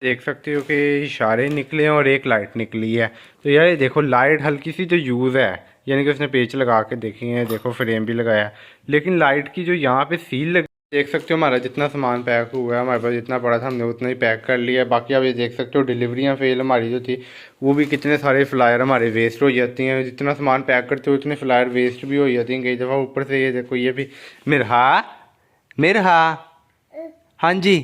देख सकते हो कि इशारे निकले हैं और एक लाइट निकली है। तो यार ये देखो लाइट हल्की सी तो यूज़ है, यानी कि उसने पेच लगा के देखी है, देखो फ्रेम भी लगाया है, लेकिन लाइट की जो यहाँ पे सील लगी, देख सकते हो हमारा जितना सामान पैक हुआ है, हमारे पास जितना पड़ा था हमने उतना ही पैक कर लिया है। बाकी आप ये देख सकते हो डिलीवरियाँ फेल हमारी जो थी वो भी, कितने सारे फ्लायर हमारे वेस्ट हो जाती हैं। जितना सामान पैक करते हो उतने फ्लायर वेस्ट भी हो जाती हैं कई दफ़ा। ऊपर से ये देखो ये भी मिरहा मिरहा, हाँ जी।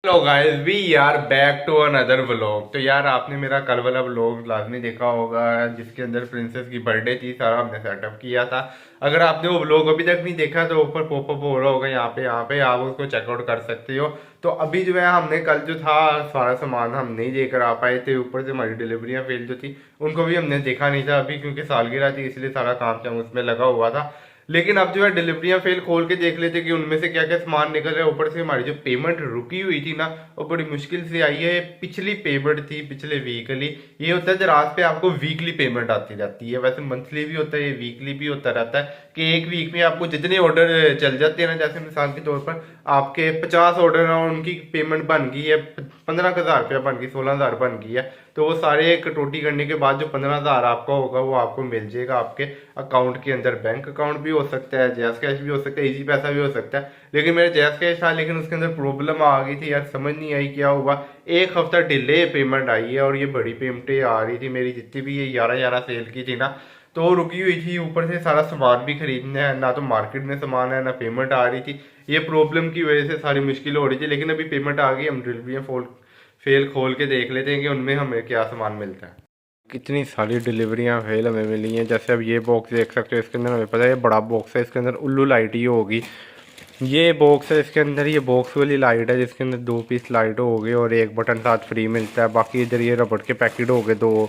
Hello guys, we are back to another vlog. तो यार आपने मेरा कल वाला व्लॉग लाजमी देखा होगा जिसके अंदर प्रिंसेस की बर्थडे थी, सारा हमने सेटअप किया था। अगर आपने वो व्लॉग अभी तक नहीं देखा तो ऊपर पॉपअप हो रहा होगा, यहाँ पे आप उसको चेकआउट कर सकते हो। तो अभी जो है हमने कल जो था सारा सामान हम नहीं लेकर आ पाए थे, ऊपर से हमारी डिलीवरियाँ फेल जो थी उनको भी हमने देखा नहीं था अभी, क्योंकि सालगिरह थी इसलिए सारा काम चाम उसमें लगा हुआ था। लेकिन अब जो है डिलीवरियां फेल खोल के देख लेते कि उनमें से क्या क्या सामान निकल रहा है। ऊपर से हमारी जो पेमेंट रुकी हुई थी ना वो बड़ी मुश्किल से आई है। पिछली पेमेंट थी पिछले वीकली, ये होता है दराज पे आपको वीकली पेमेंट आती जाती है, वैसे मंथली भी होता है, ये वीकली भी होता रहता है कि एक वीक में आपको जितने ऑर्डर चल जाते हैं ना, जैसे मिसाल के तौर पर आपके 50 ऑर्डर हैं और उनकी पेमेंट बन गई है 15,000 रुपया बन गई, 16,000 बन गई है, तो वो सारे कटौती करने के बाद जो 15,000 आपका होगा वो आपको मिल जाएगा आपके अकाउंट के अंदर। बैंक अकाउंट भी हो सकता है, जैस कैश भी हो सकता है, इजी पैसा भी हो सकता है। लेकिन मेरे जैस कैश था लेकिन उसके अंदर प्रॉब्लम आ गई थी यार, समझ नहीं आई क्या हुआ। एक हफ्ता डिले पेमेंट आई है और ये बड़ी पेमेंटें आ रही थी मेरी, जितनी भी ये 11 सेल की थी ना तो वो रुकी हुई थी। ऊपर से सारा सामान भी खरीदना है, ना तो मार्केट में सामान है ना पेमेंट आ रही थी। ये प्रॉब्लम की वजह से सारी मुश्किल हो रही थी, लेकिन अभी पेमेंट आ गई। हम डिलीवरियाँ फेल खोल के देख लेते हैं कि उनमें हमें क्या सामान मिलता है। कितनी सारी डिलीवरियाँ फेल हमें मिली हैं। जैसे अब ये बॉक्स देख सकते हो, इसके अंदर हमें पता है ये बड़ा बॉक्स है, इसके अंदर उल्लू लाइट ही होगी। ये बॉक्स है, इसके अंदर ये बॉक्स वाली लाइट है जिसके अंदर 2 पीस लाइट हो गए और एक बटन साथ फ्री मिलता है। बाकी इधर ये रबड़ के पैकेट हो गए 2।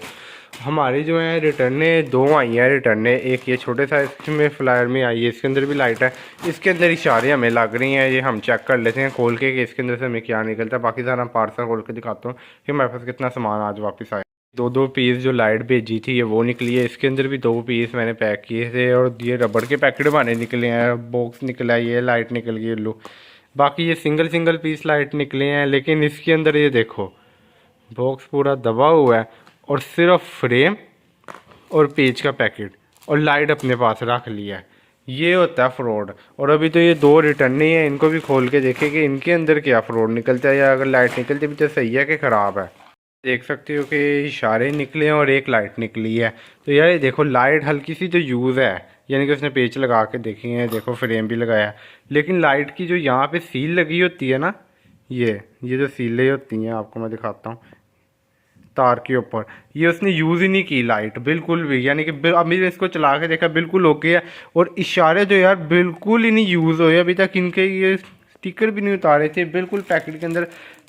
हमारी जो है रिटर्ने 2 आई हैं रिटर्ने, एक ये छोटे साइज में फ्लायर में आई है, इसके अंदर भी लाइट है। इसके अंदर इशारे हमें लग रही हैं, ये हम चेक कर लेते हैं खोल के कि इसके अंदर से हमें क्या निकलता है। बाकी सारा हम पार्सल खोल के दिखाता हूँ कि हमारे पास कितना सामान आज वापस आया। 2 पीस जो लाइट भेजी थी ये वो निकली है, इसके अंदर भी 2 पीस मैंने पैक किए थे और ये रबड़ के पैकेट बने निकले हैं, बॉक्स निकला है, ये लाइट निकल गई लो। बाकी ये सिंगल पीस लाइट निकले हैं, लेकिन इसके अंदर ये देखो बॉक्स पूरा दबा हुआ है और सिर्फ फ्रेम और पेज का पैकेट और लाइट अपने पास रख लिया है। ये होता है फ्रॉड। और अभी तो ये 2 रिटर्न ही है, इनको भी खोल के देखें कि इनके अंदर क्या फ्रॉड निकलता है, या अगर लाइट निकलती भी तो सही है कि ख़राब है। देख सकते हो कि इशारे निकले हैं और एक लाइट निकली है। तो यार ये देखो लाइट हल्की सी तो यूज़ है, यानी कि उसने पेच लगा के देखी है, देखो फ्रेम भी लगाया है, लेकिन लाइट की जो यहाँ पे सील लगी होती है ना, ये जो सीलें होती हैं आपको मैं दिखाता हूँ तार के ऊपर, ये उसने यूज़ ही नहीं की लाइट बिल्कुल भी, यानी कि अभी मैंने इसको चला के देखा बिल्कुल ओके है। और इशारे जो यार बिल्कुल ही नहीं यूज़ हुए अभी तक, इनके ये स्टिकर भी नहीं उतारे थे, बिल्कुल पैकेट के अंदर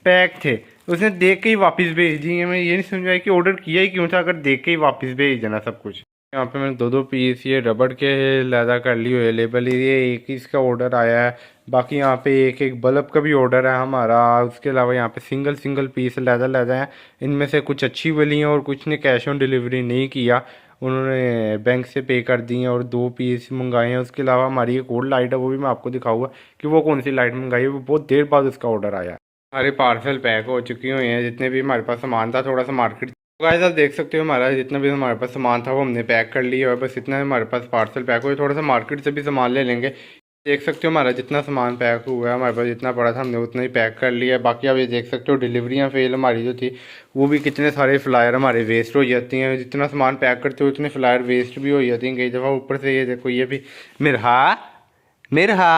पैक थे, उसने देख के ही वापस भेज दिए। मैं ये नहीं समझ आया कि ऑर्डर किया ही क्यों था अगर देख के ही वापस भेज देना सब कुछ। यहाँ पे मैंने 2 पीस ये रबड़ के लैदा कर ली हुई लेबल, ये एक ही इसका ऑर्डर आया है। बाकी यहाँ पे एक बल्ब का भी ऑर्डर है हमारा। उसके अलावा यहाँ पे सिंगल पीस लैदा है, इनमें से कुछ अच्छी वाली हैं और कुछ ने कैश ऑन डिलीवरी नहीं किया, उन्होंने बैंक से पे कर दी हैं और 2 पीस मंगाए हैं। उसके अलावा हमारी एक और लाइट है, वो भी मैं आपको दिखाऊंगा कि वो कौन सी लाइट मंगाई है, वो बहुत देर बाद उसका ऑर्डर आया। हमारे पार्सल पैक हो चुकी हुई हैं, जितने भी हमारे पास सामान था, थोड़ा सा मार्केट गाइस आप देख सकते हो हमारा जितना भी हमारे पास सामान था वो हमने पैक कर लिया और बस इतना हमारे पास पार्सल पैक हुआ। थोड़ा सा मार्केट से भी सामान ले लेंगे। देख सकते हो हमारा जितना सामान पैक हुआ है, हमारे पास जितना पड़ा था हमने उतना ही पैक कर लिया है। बाकी आप ये देख सकते हो डिलीवरियाँ फेल हमारी जो थी वो भी, कितने सारे फ्लायर हमारे वेस्ट हो जाती हैं। जितना सामान पैक करते हो उतने फ्लायर वेस्ट भी हो जाती हैं कई दफ़ा। ऊपर से ये देखो ये भी मिरहा मिरहा,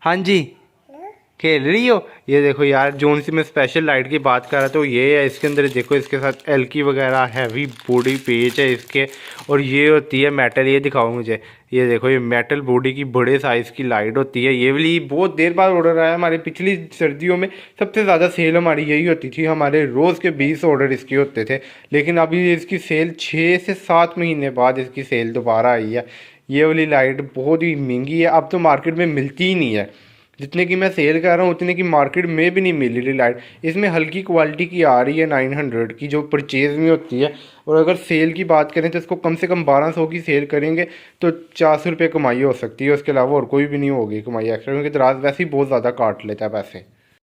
हाँ जी खेल रही हो। ये देखो यार जोन सी मैं स्पेशल लाइट की बात कर रहा था, तो ये है इसके अंदर देखो, इसके साथ एल्की वगैरह हैवी बॉडी पेज है इसके, और ये होती है मेटल। ये दिखाओ मुझे, ये देखो ये मेटल बॉडी की बड़े साइज़ की लाइट होती है। ये वाली बहुत देर बाद ऑर्डर आया हमारे, पिछली सर्दियों में सबसे ज़्यादा सेल हमारी यही होती थी, हमारे रोज़ के 20 ऑर्डर इसके होते थे। लेकिन अभी इसकी सेल 6 से 7 महीने बाद इसकी सेल दोबारा आई है। ये वाली लाइट बहुत ही महंगी है, अब तो मार्केट में मिलती ही नहीं है, जितने की मैं सेल कर रहा हूँ उतने की मार्केट में भी नहीं मिल रही लाइट। इसमें हल्की क्वालिटी की आ रही है 900 की जो परचेज़ में होती है, और अगर सेल की बात करें तो इसको कम से कम 1200 की सेल करेंगे तो 400 रुपये कमाई हो सकती है। उसके अलावा और कोई भी नहीं होगी कमाई एक्स्ट्रा, क्योंकि दराज वैसे ही बहुत ज़्यादा काट लेता है पैसे।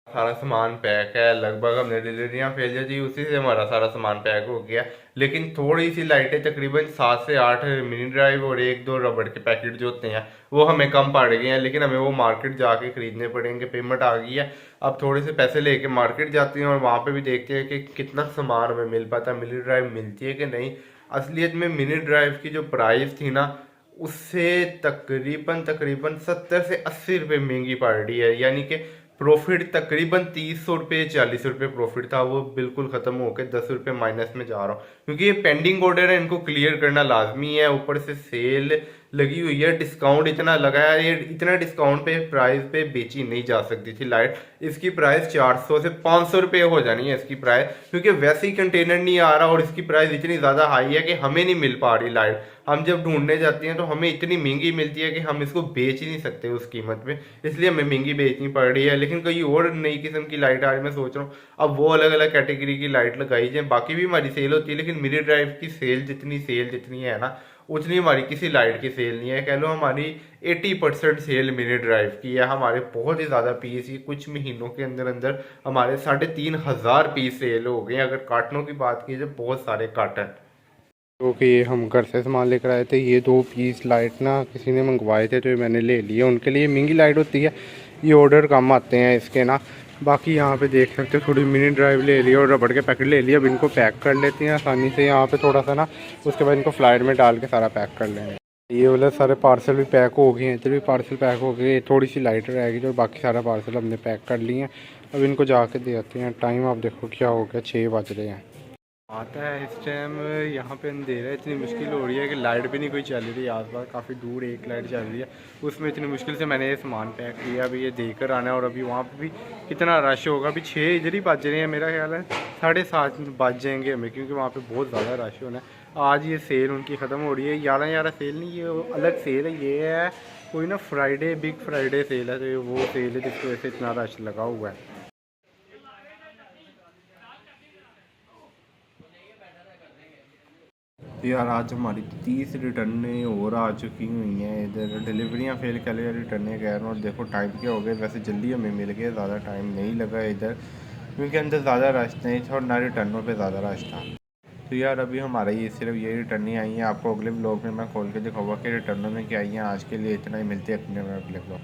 सारा सामान पैक है, लगभग हमने डिलीवरियाँ भेजी थी उसी से हमारा सारा सामान पैक हो गया। लेकिन थोड़ी सी लाइटें तकरीबन 7 से 8 मिनी ड्राइव और एक दो रबड़ के पैकेट जो होते हैं वो हमें कम पड़ गए हैं, लेकिन हमें वो मार्केट जाके खरीदने पड़ेंगे। पेमेंट आ गई है, अब थोड़े से पैसे लेके मार्केट जाते हैं और वहाँ पे भी देखते हैं कि कितना सामान हमें मिल पाता है, मिनी ड्राइव मिलती है कि नहीं। असलियत में मिनी ड्राइव की जो प्राइस थी ना, उससे तकरीबन तकरीबन 70 से 80 रुपये महंगी पड़ रही है। यानी कि प्रॉफिट तकरीबन 30 रुपये 40 रुपये प्रॉफिट था, वो बिल्कुल ख़त्म होकर 10 रुपये माइनस में जा रहा हूँ, क्योंकि ये पेंडिंग ऑर्डर है, इनको क्लियर करना लाजमी है। ऊपर से सेल लगी हुई है, डिस्काउंट इतना लगा है, ये इतना डिस्काउंट पे प्राइस पे बेची नहीं जा सकती थी लाइट। इसकी प्राइस 400 से 500 रुपये हो जानी है इसकी प्राइस, क्योंकि वैसे ही कंटेनर नहीं आ रहा और इसकी प्राइस इतनी ज़्यादा हाई है कि हमें नहीं मिल पा रही लाइट। हम जब ढूंढने जाते हैं तो हमें इतनी महंगी मिलती है कि हम इसको बेच ही नहीं सकते उस कीमत पे, इसलिए हमें महंगी बेचनी पड़ रही है। लेकिन कोई और नई किस्म की लाइट आ रही, मैं सोच रहा हूँ अब वो अलग अलग कैटेगरी की लाइट लगाई जाए। बाकी भी हमारी सेल होती है, लेकिन मिनी ड्राइव की सेल जितनी है ना, उतनी हमारी किसी लाइट की सेल नहीं है। कह लो हमारी 80% सेल मिनी ड्राइव की है। हमारे बहुत ही ज़्यादा पीस ही कुछ महीनों के अंदर अंदर हमारे 3500 पीस सेल हो गए। अगर कार्टनों की बात की जाए, बहुत सारे कार्टन। तो कि ये हम घर से सामान लेकर आए थे, ये 2 पीस लाइट ना किसी ने मंगवाए थे तो ये मैंने ले लिए। उनके लिए महंगी लाइट होती है, ये ऑर्डर कम आते हैं इसके ना। बाकी यहाँ पे देख सकते हो थोड़ी मिनी ड्राइव ले ली और रबड़ के पैकेट ले लिए। अब इनको पैक कर लेते हैं आसानी से यहाँ पे थोड़ा सा ना, उसके बाद इनको फ्लाइट में डाल के सारा पैक कर लेंगे। ये वाला सारे पार्सल भी पैक हो गए हैं, इधर भी पार्सल पैक हो गए, थोड़ी सी लाइट रहेगी और बाकी सारा पार्सल हमने पैक कर लिए हैं। अब इनको जाके देते हैं। टाइम आप देखो क्या हो गया, 6 बज रहे हैं। आता है इस टाइम यहाँ पे अंधेरा इतनी मुश्किल हो रही है कि लाइट भी नहीं कोई चल रही है। आसपास काफ़ी दूर एक लाइट चल रही है, उसमें इतनी मुश्किल से मैंने ये सामान पैक किया। अभी ये देकर आना है और अभी वहाँ पे भी कितना रश होगा। अभी 6 इधर ही बज रहे हैं, मेरा ख्याल है 7:30 बज जाएंगे हमें, क्योंकि वहाँ पे बहुत ज़्यादा रश होना है। आज ये सेल उनकी ख़त्म हो रही है। 11 सेल नहीं, ये अलग सेल है। ये है कोई ना फ्राइडे, बिग फ्राइडे सेल है, तो वो सेल है जिसकी वजह से इतना रश लगा हुआ है। तो यार आज हमारी 30 रिटर्नें और आ चुकी हुई हैं। इधर डिलीवरियाँ फेल कर लिया, रिटर्नें कह रहा हूँ। और देखो टाइम क्या हो गया, वैसे जल्दी हमें मिल गया, ज़्यादा टाइम नहीं लगा इधर, क्योंकि अंदर ज़्यादा रश नहीं था और ना रिटर्नों पे ज़्यादा रश था। तो यार अभी हमारा ये सिर्फ ये रिटर्नें आई हैं। आपको अगले ब्लॉग में मैं खोल के दिखाऊंगा कि रिटर्नों में क्या आई हैं। आज के लिए इतना ही, मिलते हैं अपने अगले ब्लॉग।